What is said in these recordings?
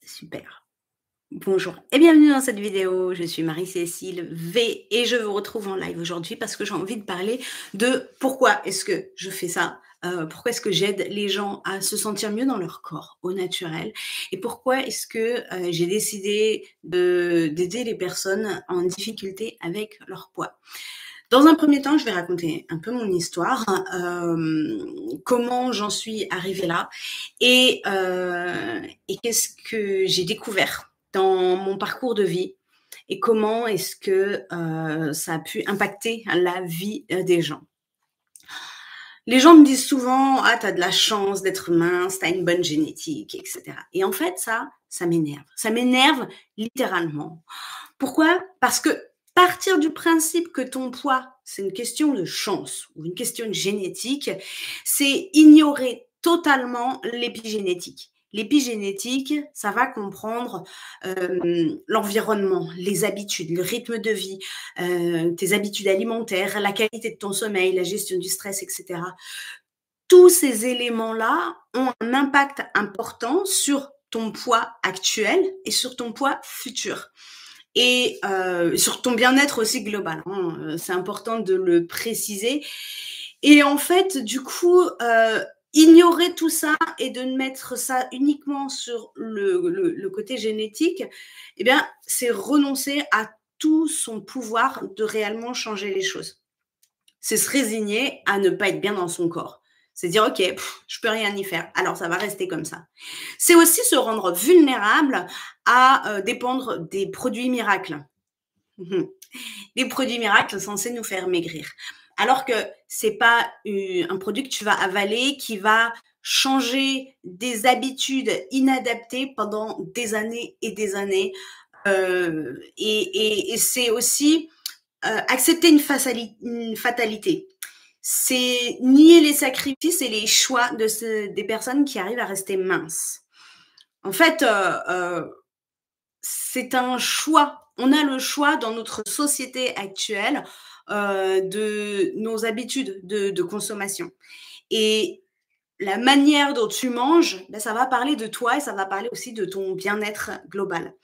Super. Bonjour et bienvenue dans cette vidéo. Je suis Marie-Cécile V et je vous retrouve en live aujourd'hui parce que j'ai envie de parler de pourquoi est-ce que je fais ça, pourquoi est-ce que j'aide les gens à se sentir mieux dans leur corps au naturel et pourquoi est-ce que j'ai décidé d'aider les personnes en difficulté avec leur poids. Dans un premier temps, je vais raconter un peu mon histoire, comment j'en suis arrivée là et qu'est-ce que j'ai découvert dans mon parcours de vie et comment est-ce que ça a pu impacter la vie des gens. Les gens me disent souvent: «Ah, tu as de la chance d'être mince, tu as une bonne génétique» et cetera et en fait ça m'énerve. Ça m'énerve littéralement. Pourquoi? Parce que partir du principe que ton poids, c'est une question de chance ou une question de génétique, c'est ignorer totalement l'épigénétique. L'épigénétique, ça va comprendre l'environnement, les habitudes, le rythme de vie, tes habitudes alimentaires, la qualité de ton sommeil, la gestion du stress, etc. Tous ces éléments-là ont un impact important sur ton poids actuel et sur ton poids futur et sur ton bien-être aussi global, hein, c'est important de le préciser et en fait, du coup, ignorer tout ça et de mettre ça uniquement sur le côté génétique, eh bien, c'est renoncer à tout son pouvoir de réellement changer les choses. C'est se résigner à ne pas être bien dans son corps. C'est dire: «OK, je peux rien y faire, alors ça va rester comme ça». C'est aussi se rendre vulnérable à, dépendre des produits miracles. Mmh. Les produits miracles censés nous faire maigrir. Alors que c'est pas un produit que tu vas avaler qui va changer des habitudes inadaptées pendant des années, et c'est aussi, accepter une fatalité. C'est nier les sacrifices et les choix des personnes qui arrivent à rester minces. En fait, c'est un choix. On a le choix dans notre société actuelle, de nos habitudes de consommation et la manière dont tu manges, bah, ça va parler de toi et ça va parler aussi de ton bien-être global.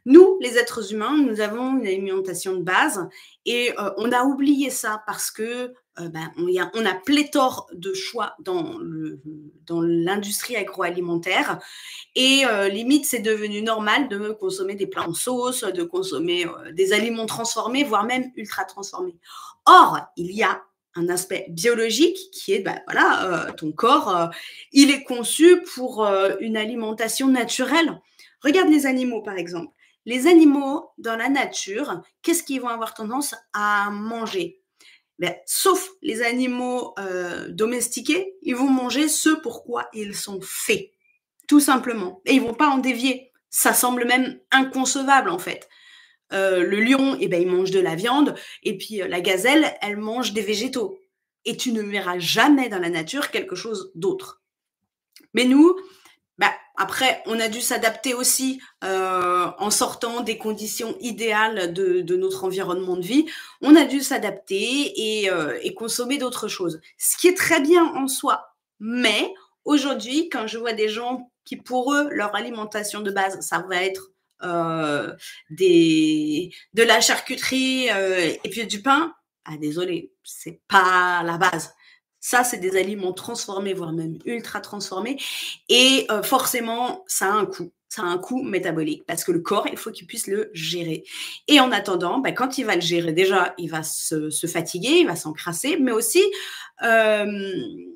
Nous, les êtres humains, nous avons une alimentation de base et on a oublié ça parce que, ben, on a pléthore de choix dans l'industrie agroalimentaire et limite, c'est devenu normal de consommer des plats en sauce, de consommer, des aliments transformés, voire même ultra transformés. Or, il y a un aspect biologique qui est, bah, voilà, ton corps, il est conçu pour, une alimentation naturelle. Regarde les animaux, par exemple. Les animaux, dans la nature, qu'est-ce qu'ils vont avoir tendance à manger? Beh, sauf les animaux, domestiqués, ils vont manger ce pour quoi ils sont faits. Tout simplement. Et ils vont pas en dévier. Ça semble même inconcevable en fait. Le lion, eh ben, il mange de la viande et puis la gazelle, elle mange des végétaux. Et tu ne verras jamais dans la nature quelque chose d'autre. Mais nous, bah, après, on a dû s'adapter aussi en sortant des conditions idéales de notre environnement de vie. On a dû s'adapter et consommer d'autres choses. Ce qui est très bien en soi. Mais aujourd'hui, quand je vois des gens qui, pour eux, leur alimentation de base, ça va être de la charcuterie et puis du pain, ah désolé, c'est pas la base. Ça, c'est des aliments transformés, voire même ultra transformés et forcément, ça a un coût. Ça a un coût métabolique parce que le corps, il faut qu'il puisse le gérer et en attendant, bah, quand il va le gérer, déjà, il va se fatiguer, il va s'encrasser, mais aussi, hem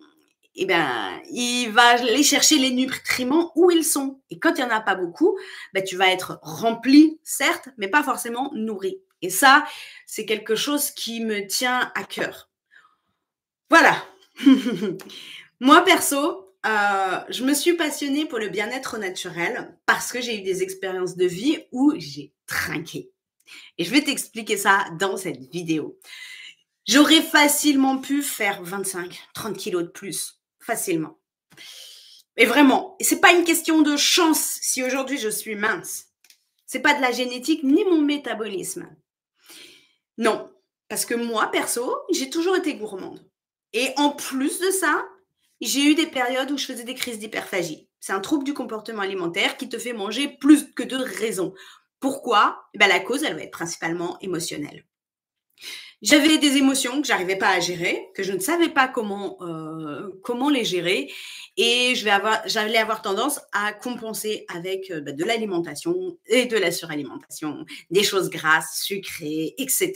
et ben, il va aller chercher les nutriments où ils sont et quand il y en a pas beaucoup, bah, tu vas être rempli, certes, mais pas forcément nourri et ça, c'est quelque chose qui me tient à cœur. Voilà. Moi perso, je me suis passionnée pour le bien-être naturel parce que j'ai eu des expériences de vie où j'ai trinqué et je vais t'expliquer ça dans cette vidéo. J'aurais facilement pu faire 25-30 kilos de plus, facilement. Et vraiment, et c'est pas une question de chance si aujourd'hui je suis mince. C'est pas de la génétique ni mon métabolisme. Non, parce que moi perso, j'ai toujours été gourmande et en plus de ça, j'ai eu des périodes où je faisais des crises d'hyperphagie. C'est un trouble du comportement alimentaire qui te fait manger plus que de raison. Pourquoi? Eh ben, la cause, elle va être principalement émotionnelle. J'avais des émotions que j'arrivais pas à gérer, que je ne savais pas comment les gérer, et j'allais avoir tendance à compenser avec de l'alimentation et de la suralimentation, des choses grasses, sucrées, etc.,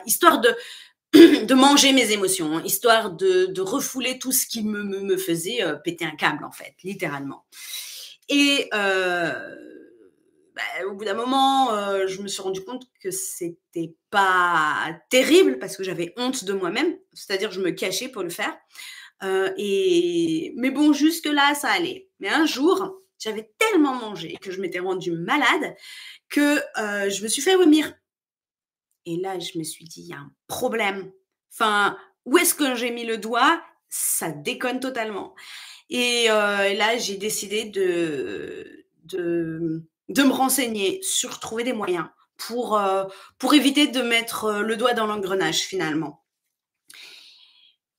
histoire de manger mes émotions, histoire de refouler tout ce qui me faisait péter un câble, en fait, littéralement. Et au bout d'un moment, je me suis rendu compte que c'était pas terrible parce que j'avais honte de moi-même, c'est-à-dire je me cachais pour le faire. Mais bon, jusque-là, ça allait. Mais un jour, j'avais tellement mangé que je m'étais rendue malade que je me suis fait vomir. Et là, je me suis dit, il y a un problème. Enfin, où est-ce que j'ai mis le doigt? Ça déconne totalement. Et là, j'ai décidé de me renseigner sur trouver des moyens pour éviter de mettre le doigt dans l'engrenage, finalement.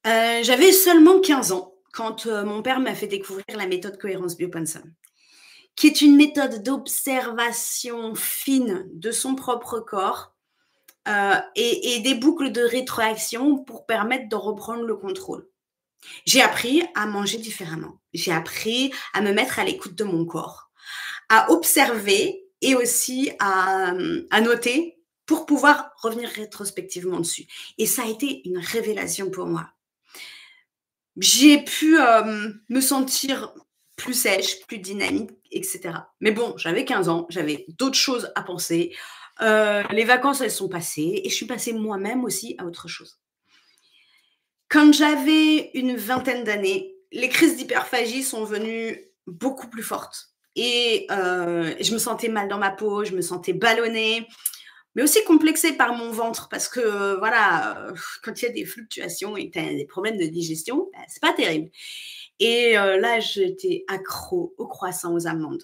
J'avais seulement 15 ans quand mon père m'a fait découvrir la méthode Cohérence Biopanson, qui est une méthode d'observation fine de son propre corps et des boucles de rétroaction pour permettre de reprendre le contrôle. J'ai appris à manger différemment. J'ai appris à me mettre à l'écoute de mon corps, à observer et aussi à noter pour pouvoir revenir rétrospectivement dessus. Et ça a été une révélation pour moi. J'ai pu me sentir plus sèche, plus dynamique, etc. Mais bon, j'avais 15 ans, j'avais d'autres choses à penser. Les vacances, elles sont passées et je suis passée moi-même aussi à autre chose. Quand j'avais une vingtaine d'années, les crises d'hyperphagie sont venues beaucoup plus fortes. Et je me sentais mal dans ma peau, je me sentais ballonnée, mais aussi complexée par mon ventre parce que, voilà, quand il y a des fluctuations et que tu as des problèmes de digestion, c'est pas terrible. Et là, j'étais accro aux croissants aux amandes.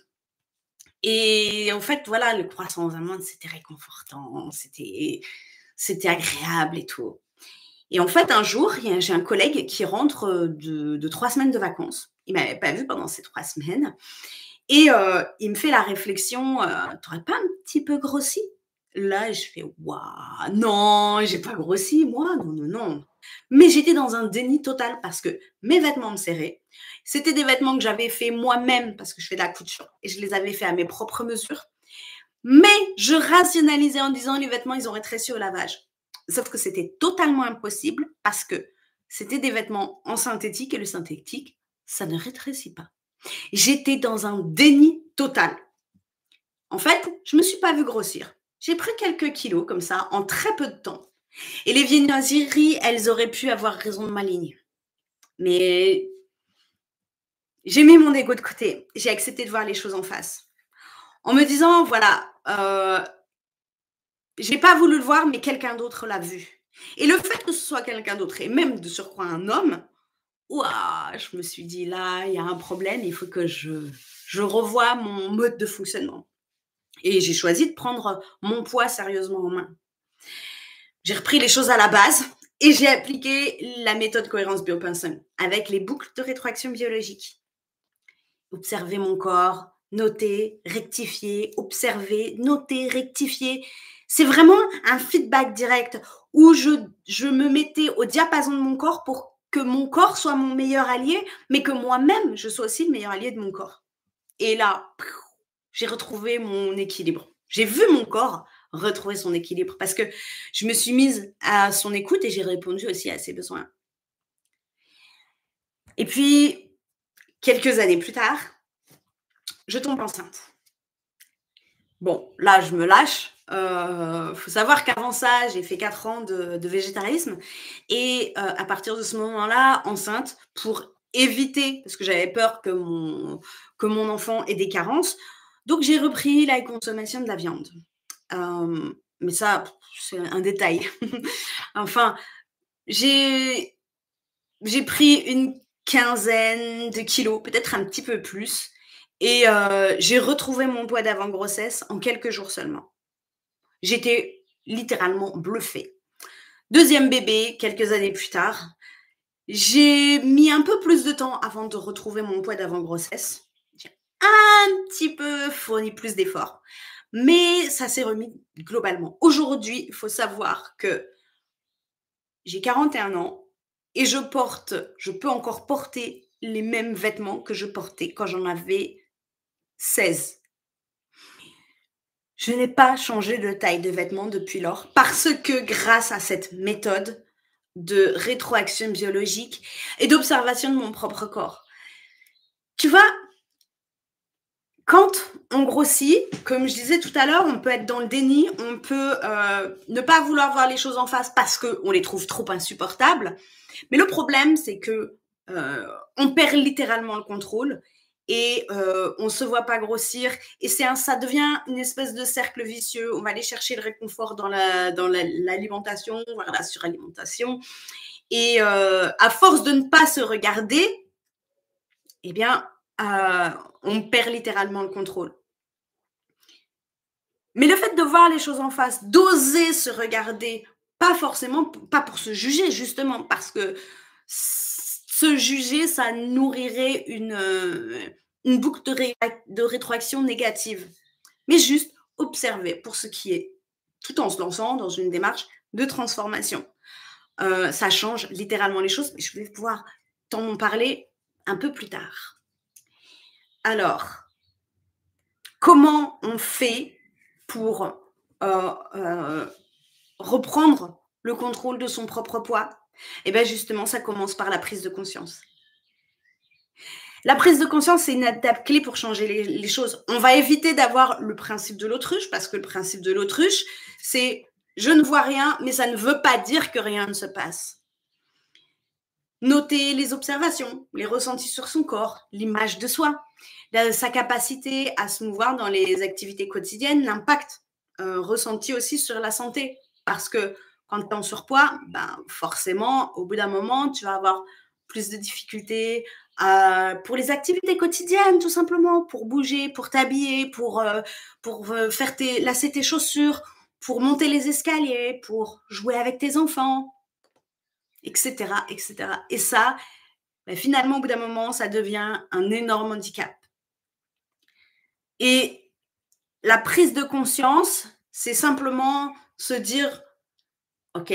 Et en fait, voilà, le croissant aux amandes, c'était réconfortant, c'était agréable et tout. Et en fait, un jour, j'ai un collègue qui rentre de 3 semaines de vacances. Il ne m'avait pas vue pendant ces 3 semaines. Et il me fait la réflexion, « T'aurais pas un petit peu grossi ?» Là, je fais, « Waouh, non, j'ai pas grossi, moi, non, non, non. » Mais j'étais dans un déni total parce que mes vêtements me serraient. C'était des vêtements que j'avais fait moi-même parce que je fais de la couture et je les avais fait à mes propres mesures. Mais je rationalisais en disant, les vêtements, ils ont rétréci au lavage. Sauf que c'était totalement impossible parce que c'était des vêtements en synthétique et le synthétique, ça ne rétrécit pas. J'étais dans un déni total. En fait, je ne me suis pas vue grossir. J'ai pris quelques kilos comme ça en très peu de temps. Et les viennoiseries, elles auraient pu avoir raison de ma ligne. Mais j'ai mis mon ego de côté. J'ai accepté de voir les choses en face. En me disant, voilà, j'ai pas voulu le voir, mais quelqu'un d'autre l'a vu. Et le fait que ce soit quelqu'un d'autre, et même de surcroît un homme, ouah, je me suis dit, là, il y a un problème, il faut que je revoie mon mode de fonctionnement. Et j'ai choisi de prendre mon poids sérieusement en main. J'ai repris les choses à la base et j'ai appliqué la méthode Cohérence Biopanson avec les boucles de rétroaction biologique. Observer mon corps, noter, rectifier, observer, noter, rectifier. C'est vraiment un feedback direct où je me mettais au diapason de mon corps pour que mon corps soit mon meilleur allié, mais que moi-même, je sois aussi le meilleur allié de mon corps. Et là, j'ai retrouvé mon équilibre. J'ai vu mon corps retrouver son équilibre parce que je me suis mise à son écoute et j'ai répondu aussi à ses besoins. Et puis, quelques années plus tard, je tombe enceinte. Bon, là, je me lâche. Faut savoir qu'avant ça, j'ai fait 4 ans de végétarisme. Et à partir de ce moment-là, enceinte, pour éviter, parce que j'avais peur que mon enfant ait des carences, donc j'ai repris la consommation de la viande. Mais ça, c'est un détail. Enfin, j'ai pris une quinzaine de kilos, peut-être un petit peu plus. Et j'ai retrouvé mon poids d'avant grossesse en quelques jours seulement. J'étais littéralement bluffée. Deuxième bébé, quelques années plus tard. J'ai mis un peu plus de temps avant de retrouver mon poids d'avant grossesse. un petit peu fourni plus d'efforts. Mais ça s'est remis globalement. Aujourd'hui, il faut savoir que j'ai 41 ans et je peux encore porter les mêmes vêtements que je portais quand j'en avais 16. Je n'ai pas changé de taille de vêtements depuis lors parce que grâce à cette méthode de rétroaction biologique et d'observation de mon propre corps. Tu vois, quand on grossit, comme je disais tout à l'heure, on peut être dans le déni, on peut ne pas vouloir voir les choses en face parce qu'on les trouve trop insupportables. Mais le problème, c'est que on perd littéralement le contrôle et on ne se voit pas grossir. Et ça devient une espèce de cercle vicieux. On va aller chercher le réconfort dans l'alimentation, vers la suralimentation. Et à force de ne pas se regarder, eh bien, on perd littéralement le contrôle. Mais le fait de voir les choses en face, d'oser se regarder, pas forcément, pas pour se juger justement, parce que se juger, ça nourrirait une boucle de rétroaction négative. Mais juste observer pour ce qui est, tout en se lançant dans une démarche de transformation. Ça change littéralement les choses, mais je vais pouvoir t'en parler un peu plus tard. Alors, comment on fait pour reprendre le contrôle de son propre poids? Eh bien, justement, ça commence par la prise de conscience. La prise de conscience, c'est une étape clé pour changer les choses. On va éviter d'avoir le principe de l'autruche, parce que le principe de l'autruche, c'est je ne vois rien, mais ça ne veut pas dire que rien ne se passe. Noter les observations, les ressentis sur son corps, l'image de soi, sa capacité à se mouvoir dans les activités quotidiennes, l'impact ressenti aussi sur la santé. Parce que quand tu es en surpoids, ben, forcément, au bout d'un moment, tu vas avoir plus de difficultés pour les activités quotidiennes, tout simplement, pour bouger, pour t'habiller, pour faire lasser tes chaussures, pour monter les escaliers, pour jouer avec tes enfants, etc., etc. Et ça, ben, finalement, au bout d'un moment, ça devient un énorme handicap. Et la prise de conscience, c'est simplement se dire, OK,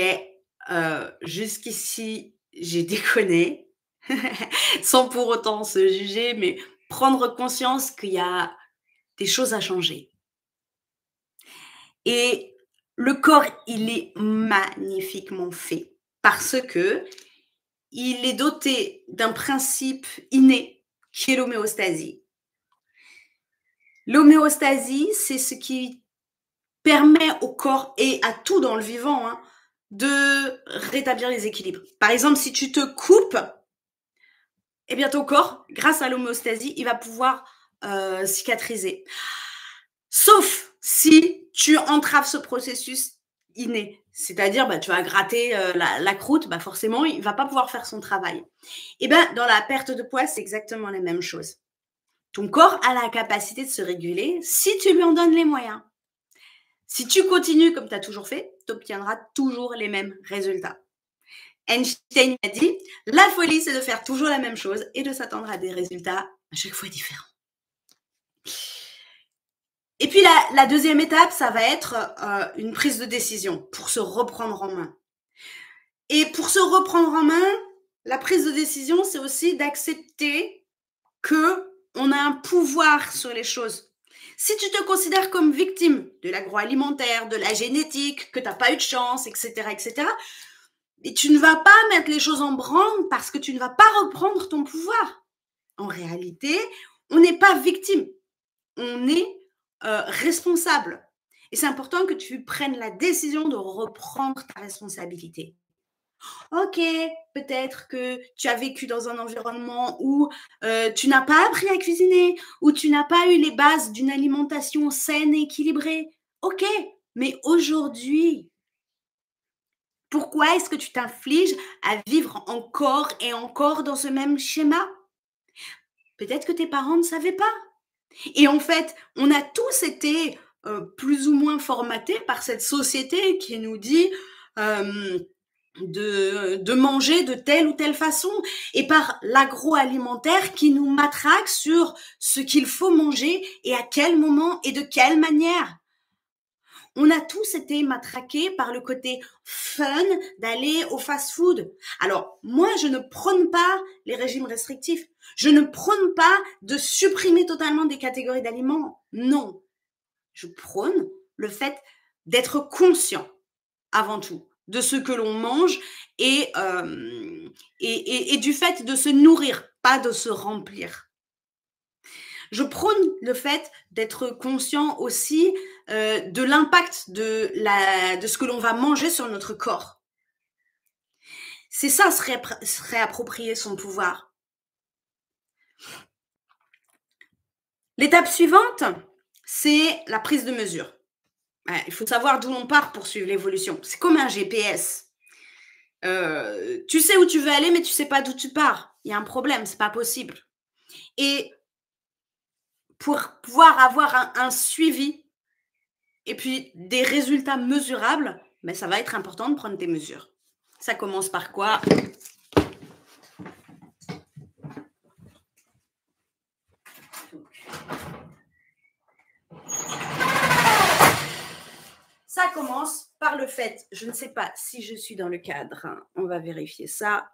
jusqu'ici, j'ai déconné, sans pour autant se juger, mais prendre conscience qu'il y a des choses à changer. Et le corps, il est magnifiquement fait parce que il est doté d'un principe inné qui est l'homéostasie. L'homéostasie, c'est ce qui permet au corps et à tout dans le vivant de rétablir les équilibres. Par exemple, si tu te coupes, eh bien ton corps, grâce à l'homéostasie, il va pouvoir cicatriser. Sauf si tu entraves ce processus inné. C'est-à-dire, bah, tu vas gratter la croûte, bah, forcément, il ne va pas pouvoir faire son travail. Et bien, dans la perte de poids, c'est exactement la même chose. Ton corps a la capacité de se réguler si tu lui en donnes les moyens. Si tu continues comme tu as toujours fait, tu obtiendras toujours les mêmes résultats. Einstein a dit, la folie, c'est de faire toujours la même chose et de s'attendre à des résultats à chaque fois différents. Et puis la deuxième étape, ça va être une prise de décision pour se reprendre en main. Et pour se reprendre en main, la prise de décision, c'est aussi d'accepter qu'on a un pouvoir sur les choses. Si tu te considères comme victime de l'agroalimentaire, de la génétique, que tu n'as pas eu de chance, etc., et tu ne vas pas mettre les choses en branle parce que tu ne vas pas reprendre ton pouvoir. En réalité, on n'est pas victime, on est responsable. Et c'est important que tu prennes la décision de reprendre ta responsabilité. Ok, peut-être que tu as vécu dans un environnement où tu n'as pas appris à cuisiner, où tu n'as pas eu les bases d'une alimentation saine et équilibrée. Ok, mais aujourd'hui, pourquoi est-ce que tu t'infliges à vivre encore et encore dans ce même schéma? Peut-être que tes parents ne savaient pas. Et en fait, on a tous été plus ou moins formatés par cette société qui nous dit de manger de telle ou telle façon et par l'agroalimentaire qui nous matraque sur ce qu'il faut manger et à quel moment et de quelle manière. On a tous été matraqués par le côté fun d'aller au fast-food. Alors, moi, je ne prône pas les régimes restrictifs. Je ne prône pas de supprimer totalement des catégories d'aliments. Non. Je prône le fait d'être conscient, avant tout, de ce que l'on mange et du fait de se nourrir, pas de se remplir. Je prône le fait d'être conscient aussi de l'impact de ce que l'on va manger sur notre corps. C'est ça, se réapproprier son pouvoir. L'étape suivante, c'est la prise de mesure. Il faut savoir d'où l'on part pour suivre l'évolution. C'est comme un GPS. Tu sais où tu veux aller, mais tu sais pas d'où tu pars. Il y a un problème, c'est pas possible. Et pour pouvoir avoir un suivi et puis des résultats mesurables, ben ça va être important de prendre tes mesures. Ça commence par quoi? Ça commence par le fait, je ne sais pas si je suis dans le cadre, hein, on va vérifier ça.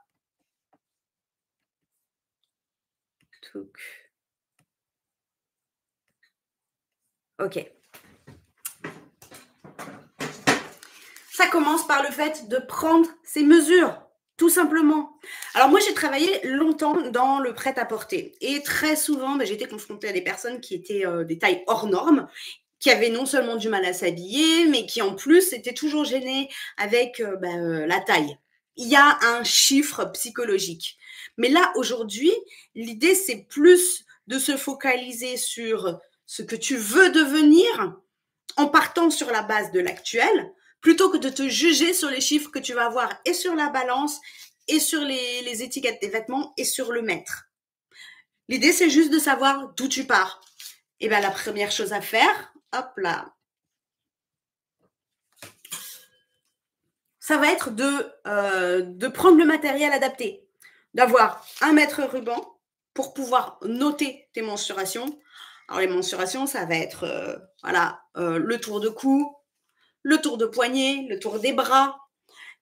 Ok. Ça commence par le fait de prendre ses mesures, tout simplement. Alors moi, j'ai travaillé longtemps dans le prêt-à-porter et très souvent, j'étais confrontée à des personnes qui étaient des tailles hors normes, qui avaient non seulement du mal à s'habiller, mais qui en plus étaient toujours gênées avec la taille. Il y a un chiffre psychologique. Mais là, aujourd'hui, l'idée, c'est plus de se focaliser sur ce que tu veux devenir en partant sur la base de l'actuel, plutôt que de te juger sur les chiffres que tu vas avoir et sur la balance et sur les étiquettes des vêtements et sur le mètre. L'idée, c'est juste de savoir d'où tu pars. Et bien, la première chose à faire, hop là, ça va être de prendre le matériel adapté, d'avoir un mètre ruban pour pouvoir noter tes mensurations. Alors, les mensurations, ça va être le tour de cou, le tour de poignet, le tour des bras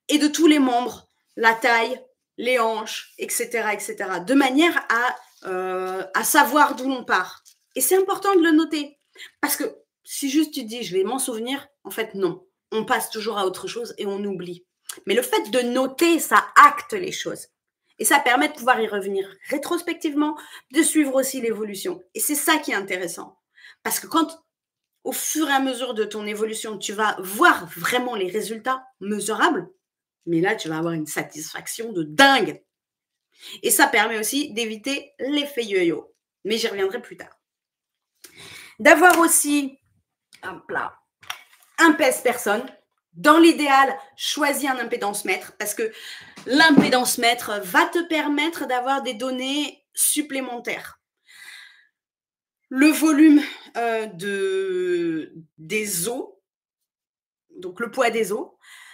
et de tous les membres, la taille, les hanches, etc., etc., de manière à savoir d'où l'on part. Et c'est important de le noter parce que si juste tu te dis je vais m'en souvenir, en fait non, on passe toujours à autre chose et on oublie. Mais le fait de noter, ça acte les choses. Et ça permet de pouvoir y revenir rétrospectivement, de suivre aussi l'évolution. Et c'est ça qui est intéressant. Parce que quand au fur et à mesure de ton évolution, tu vas voir vraiment les résultats mesurables, mais là, tu vas avoir une satisfaction de dingue. Et ça permet aussi d'éviter l'effet yo-yo. Mais j'y reviendrai plus tard. D'avoir aussi un pèse-personne. Dans l'idéal, choisis un impédance-mètre parce que l'impédance-mètre va te permettre d'avoir des données supplémentaires. Le volume des os, donc le poids des os,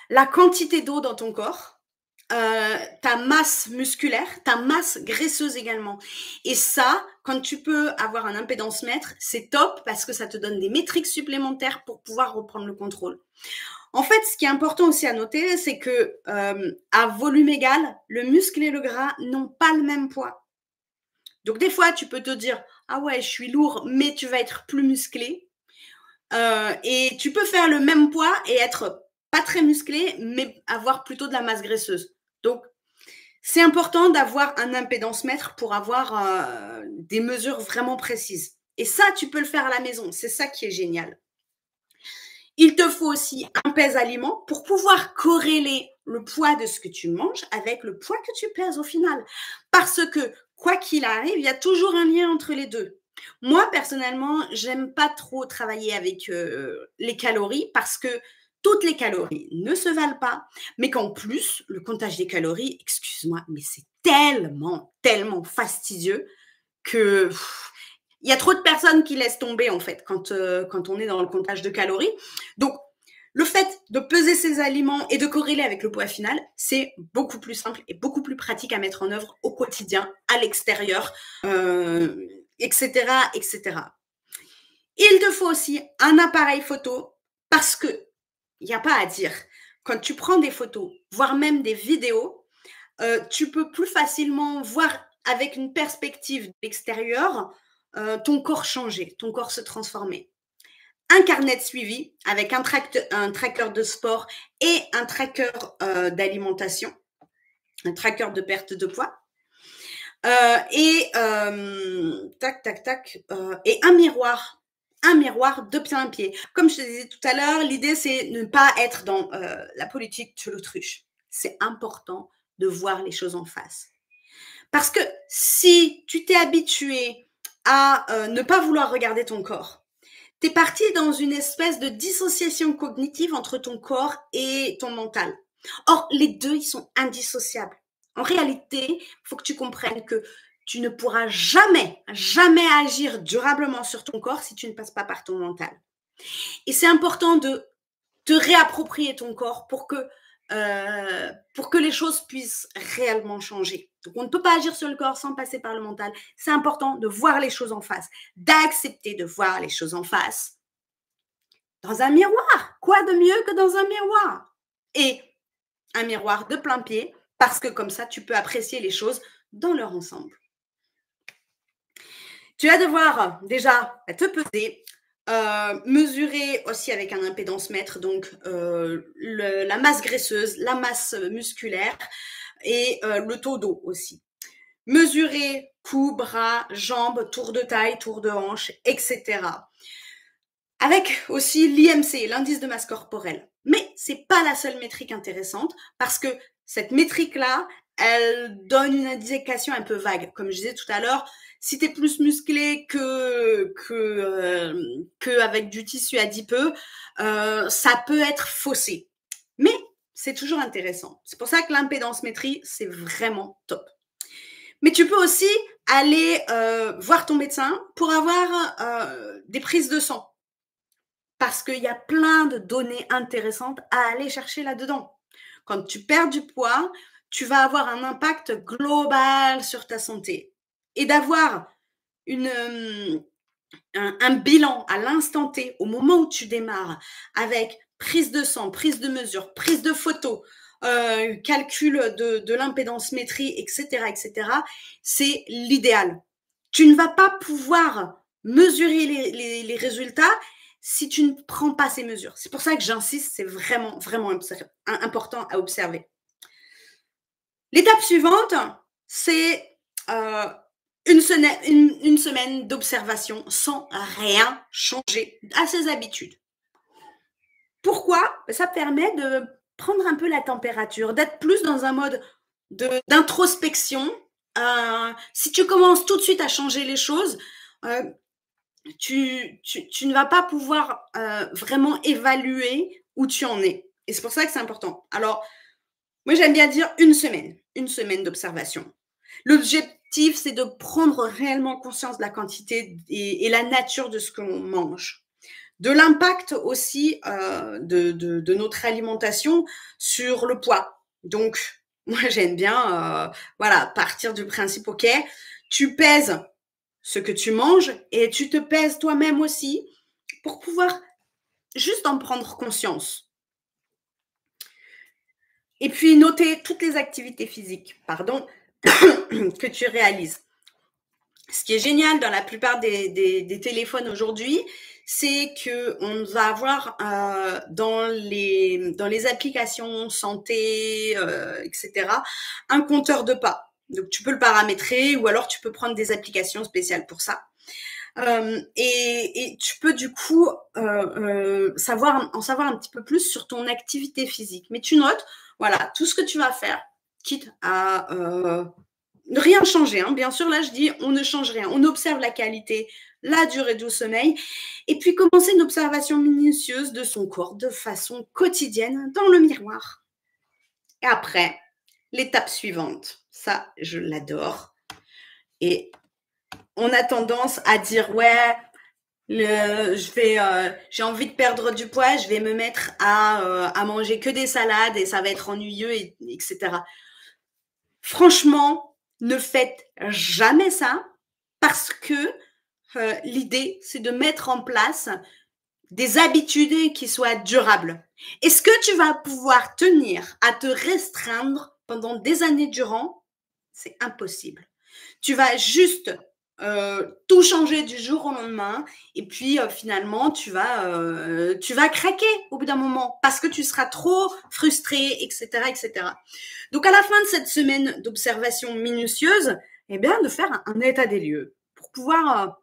la quantité d'eau dans ton corps, ta masse musculaire, ta masse graisseuse également. Et ça, quand tu peux avoir un impédance-mètre, c'est top parce que ça te donne des métriques supplémentaires pour pouvoir reprendre le contrôle. En fait, ce qui est important aussi à noter, c'est que à volume égal, le muscle et le gras n'ont pas le même poids. Donc, des fois, tu peux te dire « Ah ouais, je suis lourd, mais tu vas être plus musclé. » Et tu peux faire le même poids et être pas très musclé, mais avoir plutôt de la masse graisseuse. Donc, c'est important d'avoir un impédance-mètre pour avoir des mesures vraiment précises. Et ça, tu peux le faire à la maison. C'est ça qui est génial. Il te faut aussi un pèse-aliment pour pouvoir corréler le poids de ce que tu manges avec le poids que tu pèses au final. Parce que, quoi qu'il arrive, il y a toujours un lien entre les deux. Moi, personnellement, j'aime pas trop travailler avec les calories parce que toutes les calories ne se valent pas, mais qu'en plus, le comptage des calories, excuse-moi, mais c'est tellement, tellement fastidieux que il y a trop de personnes qui laissent tomber en fait quand on est dans le comptage de calories. Donc, Le fait de peser ses aliments et de corréler avec le poids final, c'est beaucoup plus simple et beaucoup plus pratique à mettre en œuvre au quotidien, à l'extérieur, etc., etc. Il te faut aussi un appareil photo parce que, il n'y a pas à dire, quand tu prends des photos, voire même des vidéos, tu peux plus facilement voir avec une perspective de l'extérieur ton corps changer, ton corps se transformer. Un carnet de suivi avec un tracker de sport et un tracker d'alimentation, un tracker de perte de poids. Et un miroir de plein pied. Comme je te disais tout à l'heure, l'idée c'est ne pas être dans la politique de l'autruche. C'est important de voir les choses en face. Parce que si tu t'es habitué à ne pas vouloir regarder ton corps, t'es parti dans une espèce de dissociation cognitive entre ton corps et ton mental. Or, les deux, ils sont indissociables. En réalité, il faut que tu comprennes que tu ne pourras jamais agir durablement sur ton corps si tu ne passes pas par ton mental. Et c'est important de te réapproprier ton corps pour que les choses puissent réellement changer. Donc, on ne peut pas agir sur le corps sans passer par le mental. C'est important de voir les choses en face, d'accepter de voir les choses en face. Dans un miroir, quoi de mieux que dans un miroir? Et un miroir de plein pied, parce que comme ça, tu peux apprécier les choses dans leur ensemble. Tu vas devoir déjà te peser, mesurer aussi avec un impédance-mètre, donc la masse graisseuse, la masse musculaire et le taux d'eau aussi. Mesurer cou, bras, jambes, tour de taille, tour de hanche, etc. Avec aussi l'IMC, l'indice de masse corporelle. Mais c'est pas la seule métrique intéressante parce que cette métrique-là, elle donne une indication un peu vague. Comme je disais tout à l'heure, si tu es plus musclé que avec du tissu adipeux, ça peut être faussé. Mais c'est toujours intéressant. C'est pour ça que l'impédance-métrie, c'est vraiment top. Mais tu peux aussi aller voir ton médecin pour avoir des prises de sang. Parce qu'il y a plein de données intéressantes à aller chercher là-dedans. Quand tu perds du poids, tu vas avoir un impact global sur ta santé. Et d'avoir un bilan à l'instant T, au moment où tu démarres, avec prise de sang, prise de mesure, prise de photo, calcul de l'impédance-métrie, etc., etc., c'est l'idéal. Tu ne vas pas pouvoir mesurer les résultats si tu ne prends pas ces mesures. C'est pour ça que j'insiste, c'est vraiment, vraiment important à observer. L'étape suivante, c'est une semaine d'observation sans rien changer à ses habitudes. Pourquoi? Ça permet de prendre un peu la température, d'être plus dans un mode d'introspection. Si tu commences tout de suite à changer les choses, tu ne vas pas pouvoir vraiment évaluer où tu en es. Et c'est pour ça que c'est important. Alors, moi, j'aime bien dire une semaine d'observation. L'objectif, c'est de prendre réellement conscience de la quantité et la nature de ce que l'on mange. De l'impact aussi de notre alimentation sur le poids. Donc, moi, j'aime bien partir du principe, ok, tu pèses ce que tu manges et tu te pèses toi-même aussi pour pouvoir juste en prendre conscience. Et puis, noter toutes les activités physiques, que tu réalises. Ce qui est génial dans la plupart des téléphones aujourd'hui, c'est qu'on va avoir dans les applications santé, etc., un compteur de pas. Donc, tu peux le paramétrer ou alors tu peux prendre des applications spéciales pour ça. Et tu peux du coup en savoir un petit peu plus sur ton activité physique. Mais tu notes, voilà, tout ce que tu vas faire, quitte à ne rien changer. Hein. Bien sûr, là, je dis, on ne change rien. On observe la qualité, la durée du sommeil, et puis commencer une observation minutieuse de son corps de façon quotidienne dans le miroir. Et après, l'étape suivante, ça, je l'adore. Et on a tendance à dire, ouais, J'ai envie de perdre du poids, je vais me mettre à manger que des salades et ça va être ennuyeux, etc. Franchement, ne faites jamais ça parce que l'idée, c'est de mettre en place des habitudes qui soient durables. Est-ce que tu vas pouvoir tenir à te restreindre pendant des années durant? C'est impossible. Tu vas juste tout changer du jour au lendemain et puis finalement tu vas craquer au bout d'un moment parce que tu seras trop frustré, etc., etc. Donc à la fin de cette semaine d'observation minutieuse, eh bien de faire un état des lieux pour pouvoir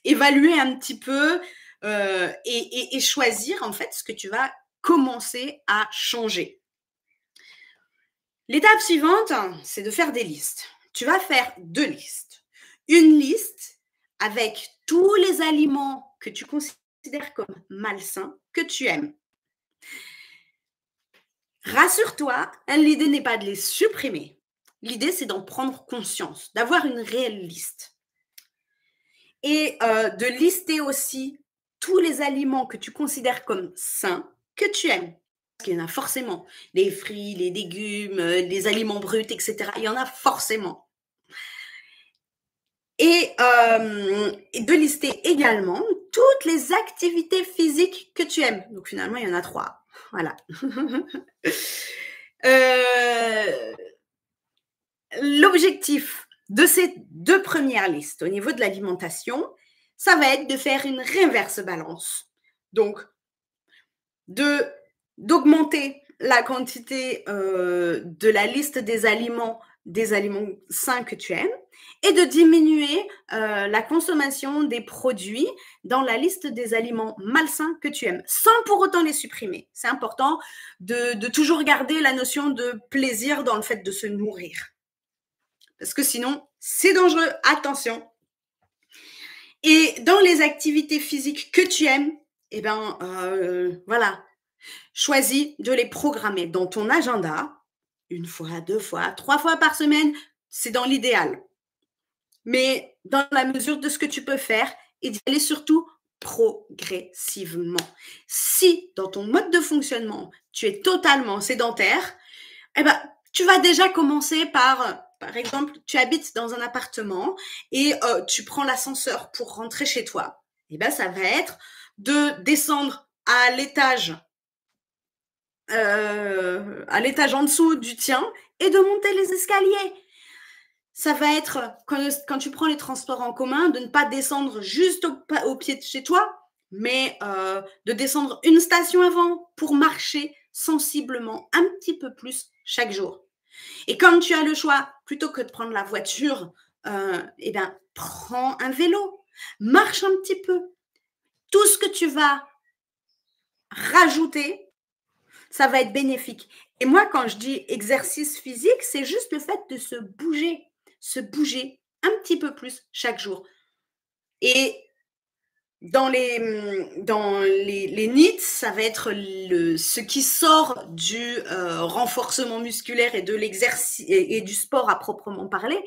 évaluer un petit peu et choisir en fait ce que tu vas commencer à changer. L'étape suivante, c'est de faire des listes. Tu vas faire 2 listes. Une liste avec tous les aliments que tu considères comme malsains, que tu aimes. Rassure-toi, l'idée n'est pas de les supprimer. L'idée, c'est d'en prendre conscience, d'avoir une réelle liste. Et de lister aussi tous les aliments que tu considères comme sains, que tu aimes. Parce qu'il y en a forcément. Les fruits, les légumes, les aliments bruts, etc. Il y en a forcément. Et de lister également toutes les activités physiques que tu aimes. Donc finalement, il y en a 3. Voilà. L'objectif de ces 2 premières listes au niveau de l'alimentation, ça va être de faire une reverse balance. Donc, d'augmenter la quantité de la liste des aliments sains que tu aimes et de diminuer la consommation des produits dans la liste des aliments malsains que tu aimes, sans pour autant les supprimer. C'est important de toujours garder la notion de plaisir dans le fait de se nourrir. Parce que sinon, c'est dangereux. Attention. Et dans les activités physiques que tu aimes, eh ben, voilà, choisis de les programmer dans ton agenda, 1 fois, 2 fois, 3 fois par semaine, c'est dans l'idéal. Mais dans la mesure de ce que tu peux faire et d'y aller surtout progressivement. Si dans ton mode de fonctionnement, tu es totalement sédentaire, eh ben, tu vas déjà commencer par exemple, tu habites dans un appartement et tu prends l'ascenseur pour rentrer chez toi. Eh ben, ça va être de descendre à l'étage en dessous du tien et de monter les escaliers. Ça va être, quand tu prends les transports en commun, de ne pas descendre juste au pied de chez toi, mais de descendre une station avant pour marcher sensiblement un petit peu plus chaque jour. Et comme tu as le choix, plutôt que de prendre la voiture, eh bien, prends un vélo, marche un petit peu. Tout ce que tu vas rajouter, ça va être bénéfique. Et moi, quand je dis exercice physique, c'est juste le fait de se bouger un petit peu plus chaque jour. Et dans les NEAT, ça va être ce qui sort du renforcement musculaire et de l'exercice et du sport à proprement parler.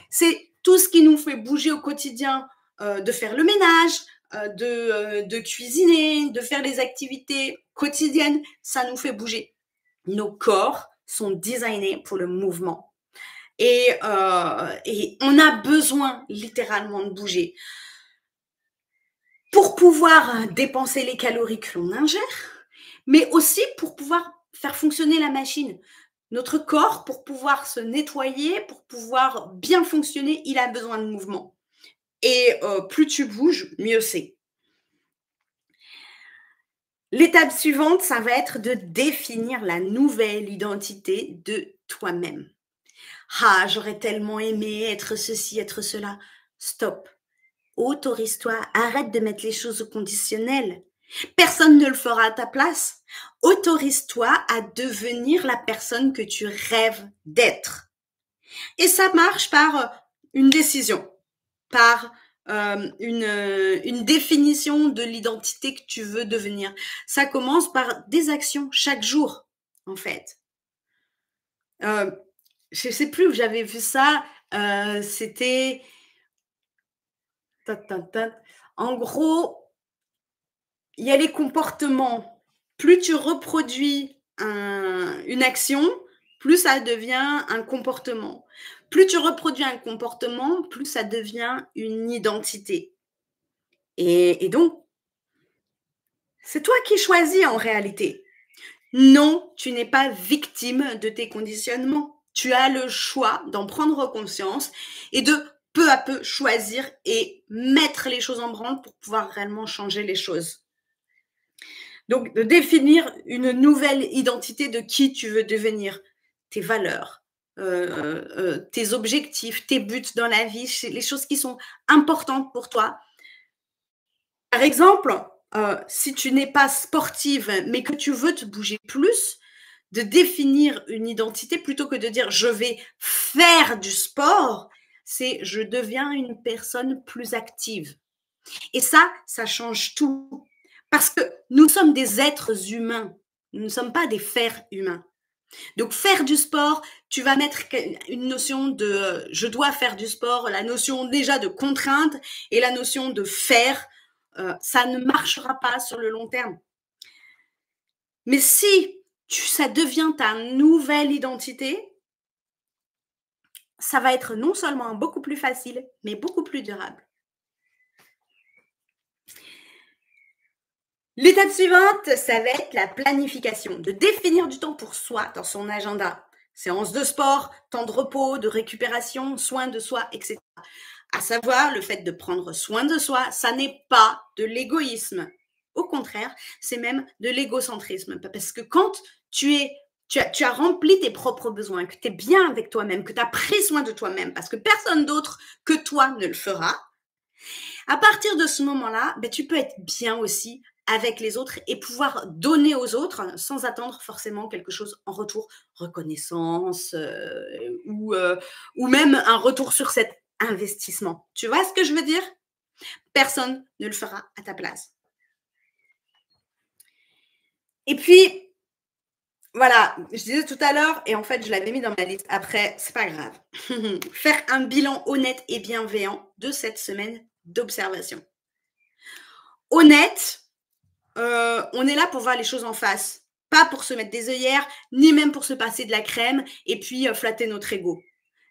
C'est tout ce qui nous fait bouger au quotidien, de faire le ménage, de cuisiner, de faire les activités quotidiennes. Ça nous fait bouger. Nos corps sont designés pour le mouvement. Et on a besoin littéralement de bouger pour pouvoir dépenser les calories que l'on ingère, mais aussi pour pouvoir faire fonctionner la machine. Notre corps, pour pouvoir se nettoyer, pour pouvoir bien fonctionner, il a besoin de mouvement. Et plus tu bouges, mieux c'est. L'étape suivante, ça va être de définir la nouvelle identité de toi-même. Ah, j'aurais tellement aimé être ceci, être cela. Stop. Autorise-toi, arrête de mettre les choses au conditionnel. Personne ne le fera à ta place. Autorise-toi à devenir la personne que tu rêves d'être. Et ça marche par une décision, par une définition de l'identité que tu veux devenir. Ça commence par des actions chaque jour, en fait. Je ne sais plus où j'avais vu ça. C'était... En gros, il y a les comportements. Plus tu reproduis une action, plus ça devient un comportement. Plus tu reproduis un comportement, plus ça devient une identité. Et donc, c'est toi qui choisis en réalité. Non, tu n'es pas victime de tes conditionnements. Tu as le choix d'en prendre conscience et de peu à peu choisir et mettre les choses en branle pour pouvoir réellement changer les choses. Donc, de définir une nouvelle identité de qui tu veux devenir, tes valeurs, tes objectifs, tes buts dans la vie, les choses qui sont importantes pour toi. Par exemple, si tu n'es pas sportive, mais que tu veux te bouger plus, de définir une identité plutôt que de dire je vais faire du sport, c'est je deviens une personne plus active. Et ça change tout. Parce que nous sommes des êtres humains. Nous ne sommes pas des fers humains. Donc, faire du sport, tu vas mettre une notion de je dois faire du sport, la notion déjà de contrainte et la notion de faire. Ça ne marchera pas sur le long terme. Mais si ça devient ta nouvelle identité, ça va être non seulement beaucoup plus facile, mais beaucoup plus durable. L'étape suivante, ça va être la planification, de définir du temps pour soi dans son agenda. Séance de sport, temps de repos, de récupération, soin de soi, etc. À savoir, le fait de prendre soin de soi, ça n'est pas de l'égoïsme. Au contraire, c'est même de l'égocentrisme. Parce que quand tu as rempli tes propres besoins, que tu es bien avec toi-même, que tu as pris soin de toi-même, parce que personne d'autre que toi ne le fera, à partir de ce moment-là, tu peux être bien aussi avec les autres et pouvoir donner aux autres sans attendre forcément quelque chose en retour, reconnaissance ou même un retour sur cet investissement. Tu vois ce que je veux dire? Personne ne le fera à ta place. Et puis, voilà, je disais tout à l'heure, et en fait, je l'avais mis dans ma liste. Après, c'est pas grave. Faire un bilan honnête et bienveillant de cette semaine d'observation. Honnête, on est là pour voir les choses en face. Pas pour se mettre des œillères, ni même pour se passer de la crème et puis flatter notre ego.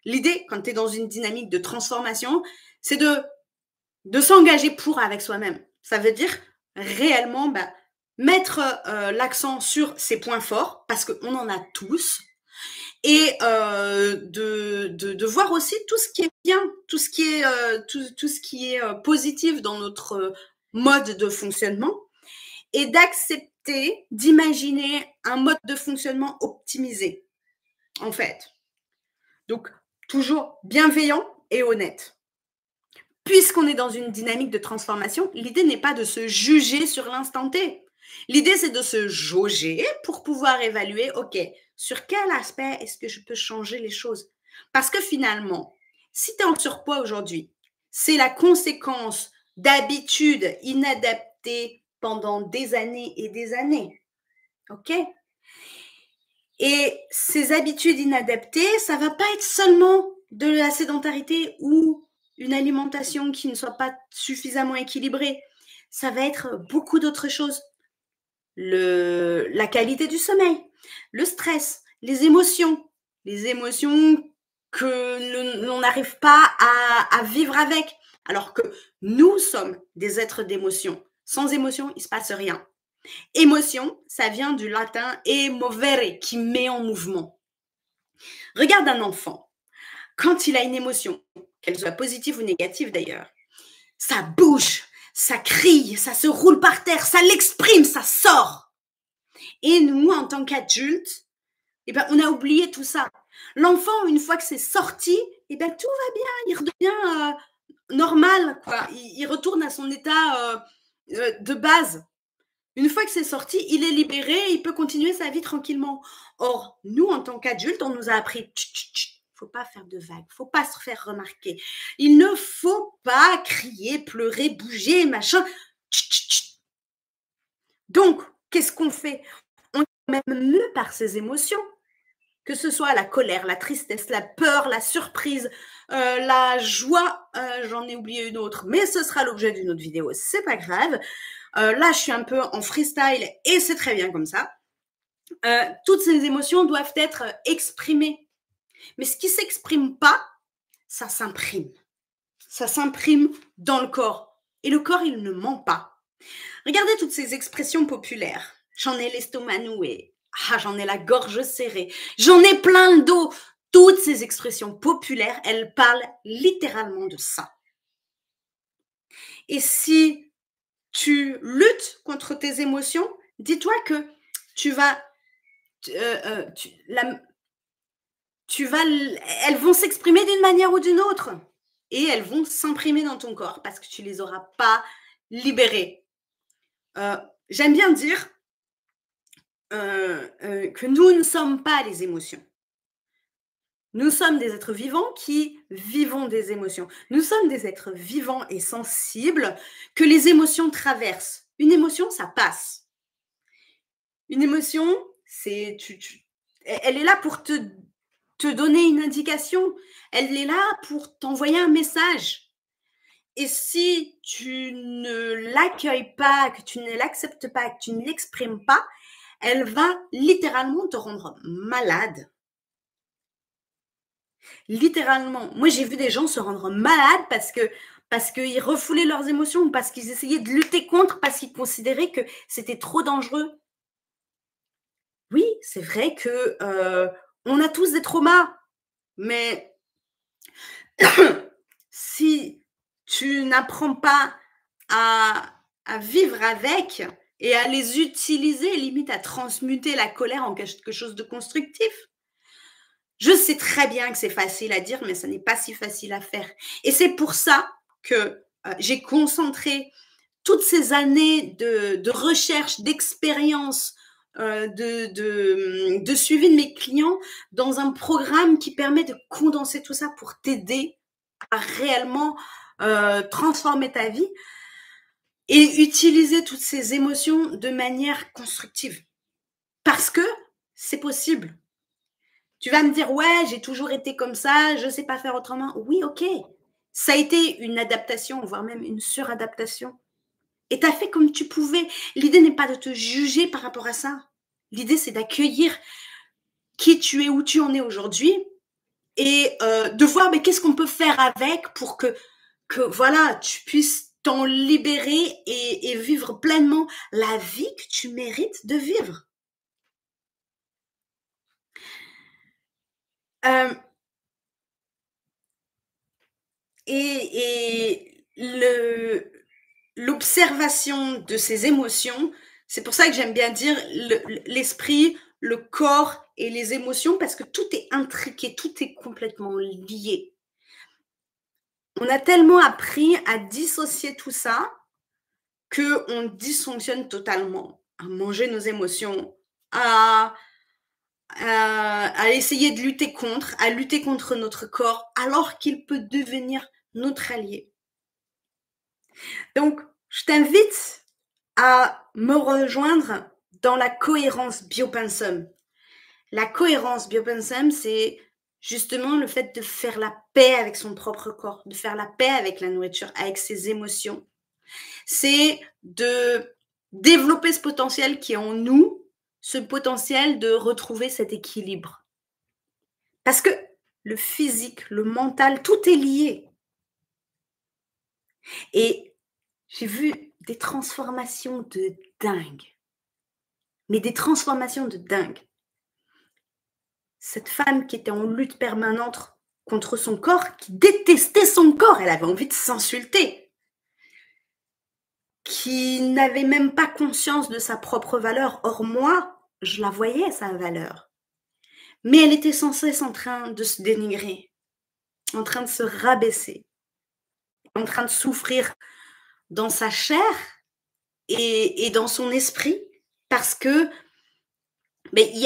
L'idée, quand tu es dans une dynamique de transformation, c'est de s'engager pour avec soi-même. Ça veut dire réellement mettre l'accent sur ses points forts, parce qu'on en a tous, et de voir aussi tout ce qui est bien, tout ce qui est positif dans notre mode de fonctionnement, et d'accepter d'imaginer un mode de fonctionnement optimisé, en fait. Donc, toujours bienveillant et honnête. Puisqu'on est dans une dynamique de transformation, l'idée n'est pas de se juger sur l'instant T. L'idée, c'est de se jauger pour pouvoir évaluer, OK, sur quel aspect est-ce que je peux changer les choses? Parce que finalement, si tu es en surpoids aujourd'hui, c'est la conséquence d'habitudes inadaptées pendant des années et des années. OK? Et ces habitudes inadaptées, ça ne va pas être seulement de la sédentarité ou une alimentation qui ne soit pas suffisamment équilibrée. Ça va être beaucoup d'autres choses. La qualité du sommeil, le stress, les émotions que l'on n'arrive pas à vivre avec, alors que nous sommes des êtres d'émotion. Sans émotion, il ne se passe rien. Émotion, ça vient du latin emovere, qui met en mouvement. Regarde un enfant, quand il a une émotion, qu'elle soit positive ou négative d'ailleurs, ça bouge, ça crie, ça se roule par terre, ça l'exprime, ça sort. Et nous, en tant qu'adultes, on a oublié tout ça. L'enfant, une fois que c'est sorti, tout va bien, il redevient normal, quoi. Il retourne à son état de base. Une fois que c'est sorti, il est libéré, il peut continuer sa vie tranquillement. Or, nous, en tant qu'adultes, on nous a appris, faut pas faire de vagues, faut pas se faire remarquer. Il ne faut pas crier, pleurer, bouger, machin. Donc, qu'est-ce qu'on fait? On est même mieux par ses émotions que ce soit la colère, la tristesse, la peur, la surprise, la joie, j'en ai oublié une autre, mais ce sera l'objet d'une autre vidéo, c'est pas grave. Là, je suis un peu en freestyle et c'est très bien comme ça. Toutes ces émotions doivent être exprimées. Mais ce qui ne s'exprime pas, ça s'imprime. Ça s'imprime dans le corps. Et le corps, il ne ment pas. Regardez toutes ces expressions populaires. J'en ai l'estomac noué. Ah, j'en ai la gorge serrée. J'en ai plein le dos. Toutes ces expressions populaires, elles parlent littéralement de ça. Et si tu luttes contre tes émotions, dis-toi que tu vas, elles vont s'exprimer d'une manière ou d'une autre. Et elles vont s'imprimer dans ton corps parce que tu ne les auras pas libérées. J'aime bien dire que nous ne sommes pas les émotions. Nous sommes des êtres vivants qui vivons des émotions. Nous sommes des êtres vivants et sensibles que les émotions traversent. Une émotion, ça passe. Une émotion, elle est là pour te donner une indication. Elle est là pour t'envoyer un message. Et si tu ne l'accueilles pas, que tu ne l'acceptes pas, que tu ne l'exprimes pas, elle va littéralement te rendre malade. Littéralement. Moi, j'ai vu des gens se rendre malades parce qu'ils refoulaient leurs émotions ou parce qu'ils essayaient de lutter contre, parce qu'ils considéraient que c'était trop dangereux. Oui, c'est vrai que on a tous des traumas, mais si tu n'apprends pas à vivre avec et à les utiliser, limite à transmuter la colère en quelque chose de constructif. Je sais très bien que c'est facile à dire, mais ce n'est pas si facile à faire. Et c'est pour ça que j'ai concentré toutes ces années de recherche, d'expérience, de suivi de mes clients dans un programme qui permet de condenser tout ça pour t'aider à réellement transformer ta vie et utiliser toutes ces émotions de manière constructive. Parce que c'est possible. Tu vas me dire, ouais, j'ai toujours été comme ça, je ne sais pas faire autrement. Oui, ok. Ça a été une adaptation, voire même une suradaptation. Et tu as fait comme tu pouvais. L'idée n'est pas de te juger par rapport à ça. L'idée, c'est d'accueillir qui tu es, où tu en es aujourd'hui et de voir mais qu'est-ce qu'on peut faire avec pour que voilà, tu puisses t'en libérer et vivre pleinement la vie que tu mérites de vivre. Et l'observation de ces émotions, c'est pour ça que j'aime bien dire l'esprit, le corps et les émotions, parce que tout est intriqué, tout est complètement lié. On a tellement appris à dissocier tout ça qu'on dysfonctionne totalement, à manger nos émotions, à essayer de lutter contre notre corps, alors qu'il peut devenir notre allié. Donc, je t'invite à me rejoindre dans la cohérence Biopensum. La cohérence Biopensum, c'est justement le fait de faire la paix avec son propre corps, de faire la paix avec la nourriture, avec ses émotions. C'est de développer ce potentiel qui est en nous, ce potentiel de retrouver cet équilibre. Parce que le physique, le mental, tout est lié. Et j'ai vu des transformations de dingue. Mais des transformations de dingue. Cette femme qui était en lutte permanente contre son corps, qui détestait son corps, elle avait envie de s'insulter, qui n'avait même pas conscience de sa propre valeur. Or, moi, je la voyais, sa valeur. Mais elle était sans cesse en train de se dénigrer, en train de se rabaisser, en train de souffrir dans sa chair et dans son esprit, parce que il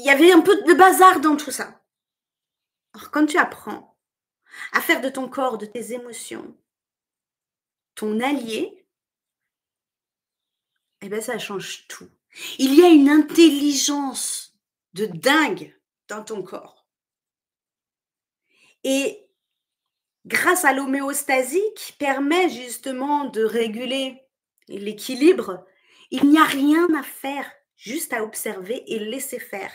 y avait un peu de bazar dans tout ça. Alors, quand tu apprends à faire de ton corps, de tes émotions, ton allié, eh bien, ça change tout. Il y a une intelligence de dingue dans ton corps. Et grâce à l'homéostasie qui permet justement de réguler l'équilibre, il n'y a rien à faire, juste à observer et laisser faire.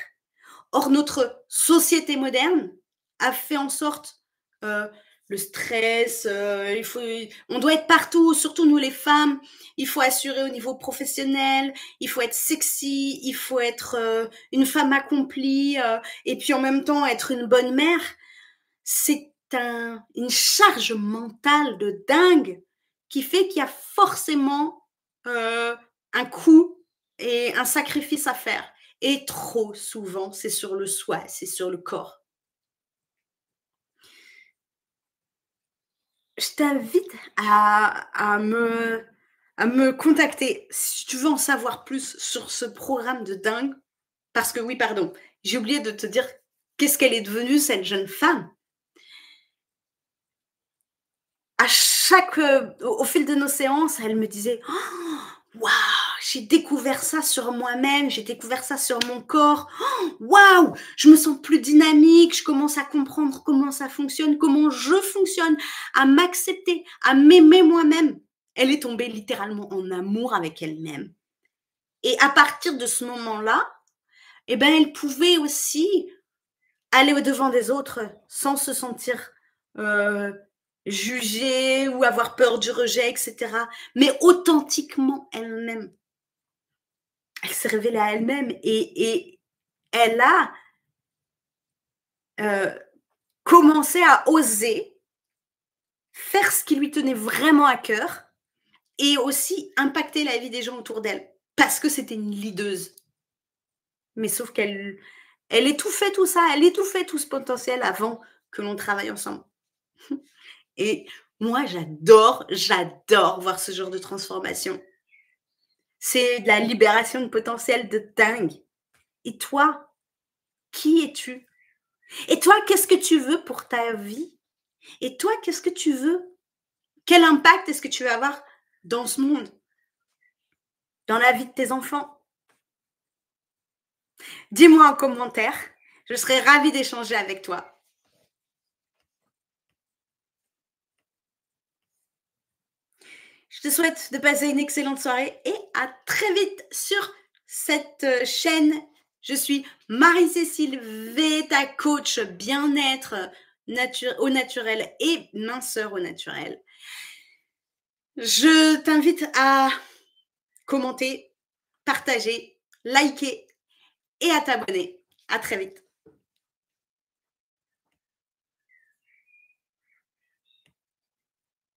Or, notre société moderne a fait en sorte, heu, le stress, on doit être partout, surtout nous les femmes. Il faut assurer au niveau professionnel, il faut être sexy, il faut être, une femme accomplie, et puis en même temps être une bonne mère. C'est une charge mentale de dingue qui fait qu'il y a forcément, un coût et un sacrifice à faire. Et trop souvent, c'est sur le soi, c'est sur le corps. Je t'invite à me contacter si tu veux en savoir plus sur ce programme de dingue. Parce que oui, pardon, j'ai oublié de te dire qu'est-ce qu'elle est devenue, cette jeune femme. À chaque, au fil de nos séances, elle me disait: «Oh, waouh, j'ai découvert ça sur moi-même, j'ai découvert ça sur mon corps. Oh, waouh, je me sens plus dynamique, je commence à comprendre comment ça fonctionne, comment je fonctionne, à m'accepter, à m'aimer moi-même». Elle est tombée littéralement en amour avec elle-même et à partir de ce moment-là, eh ben, elle pouvait aussi aller au-devant des autres sans se sentir, heu, jugée ou avoir peur du rejet et cetera, mais authentiquement elle-même. Elle s'est révélée à elle-même et elle a, heu, commencé à oser faire ce qui lui tenait vraiment à cœur et aussi impacter la vie des gens autour d'elle. Parce que c'était une leaduse. Mais sauf qu'elle étouffait tout ça, elle étouffait tout ce potentiel avant que l'on travaille ensemble. Et moi, j'adore voir ce genre de transformation. C'est de la libération de potentiel de dingue. Et toi, qui es-tu? Et toi, qu'est-ce que tu veux pour ta vie? Et toi, qu'est-ce que tu veux? Quel impact est-ce que tu veux avoir dans ce monde, dans la vie de tes enfants? Dis-moi en commentaire. Je serais ravie d'échanger avec toi. Je te souhaite de passer une excellente soirée et à très vite sur cette chaîne. Je suis Marie-Cécile V, ta coach bien-être au naturel et minceur au naturel. Je t'invite à commenter, partager, liker et à t'abonner. À très vite.